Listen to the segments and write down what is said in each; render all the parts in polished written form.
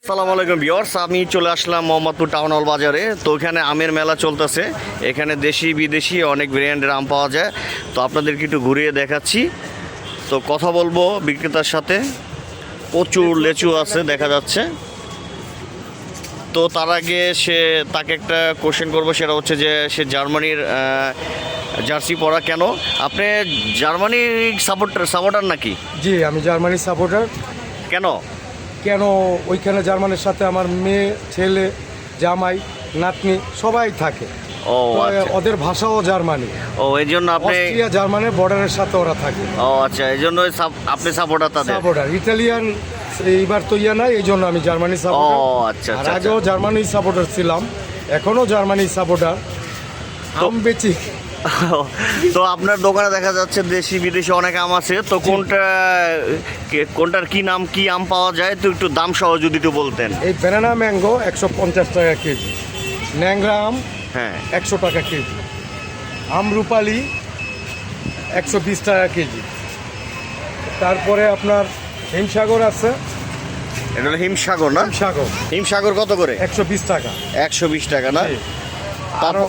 আসসালামু আলাইকুম ভিউয়ার্স, আমি চলে আসলাম মোহাম্মদপুর টাউন হল বাজারে। তো এখানে আমের মেলা চলতেছে। এখানে দেশি বিদেশি অনেক ভেরিয়েন্টের আম পাওয়া যায়। তো আপনাদেরকে একটু ঘুরিয়ে দেখাচ্ছি। তো কথা বলবো বিক্রেতার সাথে। প্রচুর লেচু আছে দেখা যাচ্ছে। তো তার আগে তাকে একটা কোশ্চেন করবো, সেটা হচ্ছে যে সে জার্মানির জার্সি পরা কেন? আপনি জার্মানির সাপোর্টার নাকি? জি, আমি জার্মানির সাপোর্টার। কেন? কেন? ওইখানে জার্মানির সাথে আমার মেয়ে, ছেলে, জামাই, নাতনি সবাই থাকে। ও তো আচ্ছা, ওদের ভাষাও জার্মানি। ও এই জন্য আপনি, অস্ট্রিয়া জার্মানির বর্ডারের সাথে ওরা থাকে। ও আচ্ছা, এই জন্য আপনি সাপোর্টার তাদের। সাপোর্টার ইটালিয়ান এইবার তো নাই, এই জন্য আমি জার্মানি ও সাপোর্টার। আচ্ছা আর আচ্ছা, আগেও জার্মানির সাপোর্টার ছিলাম, এখনও জার্মানির সাপোর্টার। আম বেচি। তো আপনার দোকানে দেখা যাচ্ছে দেশি বিদেশি অনেক আম আছে। তো কোনটার কি নাম, কি আম পাওয়া যায়? তো একটু দাম সহ যদি একটু বলতেন। এই ব্যানানা ম্যাঙ্গো 150 টাকা কেজি, ন্যাংরা আম হ্যাঁ, 100 টাকা কেজি, আমরুপালি 120 টাকা কেজি। তারপরে আপনার হিমসাগর আছে। এটা হলো হিমসাগর না? সাগর হিমসাগর কত করে? 120 টাকা। 120 টাকা না? আরও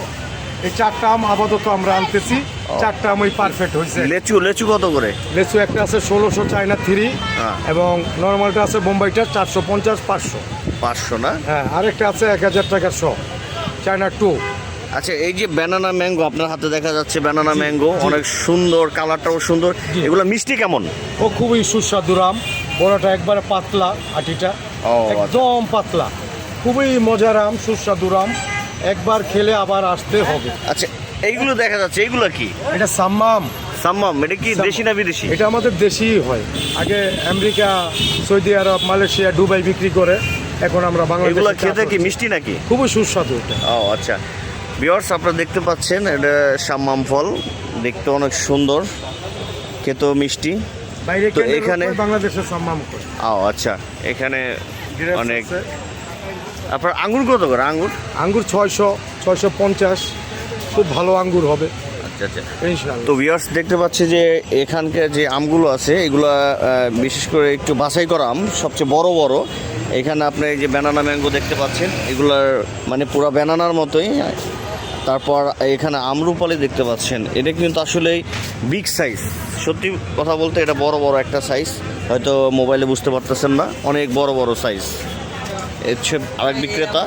এই চারটা আম আপাতত আমরা আনতেছি। চারটা আম ওই পারফেক্ট হয়েছে। লেচু কত করে? লেচু একটা আছে 1600 চায়না 3, হ্যাঁ। এবং নর্মালটা আছে বোম্বাইটা 450 500। 500 না? হ্যাঁ, আরেকটা আছে 1000 টাকা 100 চায়না 2। আচ্ছা, এই যে ব্যানানা ম্যাঙ্গো আপনার হাতে দেখা যাচ্ছে, ব্যানানা জি, ম্যাঙ্গো জি। অনেক সুন্দর, কালারটাও সুন্দর। জি। এগুলো মিষ্টি কেমন? ও খুবই সুস্বাদু আম। বড়টা একবারে পাতলা, আটিটা ও আচ্ছা। একদম পাতলা, খুবই মজার আম, সুস্বাদু আম। একবার খেলে আবার আসতে হবে। আচ্ছা, এইগুলো দেখা যাচ্ছে, এইগুলো কি? এটা সাম্মাম। সাম্মাম, এটা কি সাম্মাম। দেশি না বিদেশি? এটা আমাদের দেশিই হয়। আগে আমেরিকা, সৌদি আরব, মালয়েশিয়া, দুবাই বিক্রি করে। এখন আমরা এগুলো বাংলাদেশে খেতে কি মিষ্টি নাকি? খুবই সুস্বাদু এটা। ও আচ্ছা, ভিউয়ার্স আপনারা দেখতে পাচ্ছেন, এটা সাম্মাম ফল। দেখতে অনেক সুন্দর, খেতেও মিষ্টি। বাইরে তো কেন্দ্রের এখানে উপরে বাংলাদেশে সাম্মাম করে। ও আচ্ছা, এখানে গ্রেপস অনেক। আছে। আপনার আঙ্গুর কত করে? আঙ্গুর আঙ্গুর 600 650, খুব ভালো আঙ্গুর হবে আচ্ছা আচ্ছা। ইনশাআল্লাহ। তো ভিউয়ার্স দেখতে পাচ্ছি যে এখানকার যে আমগুলো আছে, এগুলো বিশেষ করে একটু বাছাই করা আম, সবচেয়ে বড় বড়। এখানে আপনি এই যে ব্যানানা ম্যাঙ্গো দেখতে পাচ্ছেন, এগুলার মানে পুরো ব্যানানার মতোই। তারপর এখানে আমরুপালি দেখতে পাচ্ছেন, এটা কিন্তু আসলেই বিগ সাইজ। সত্যি কথা বলতে এটা বড় বড় একটা সাইজ, হয়তো মোবাইলে বুঝতে পারতেছেন না, অনেক বড় বড় সাইজ। হচ্ছে আরেক বিক্রেতা।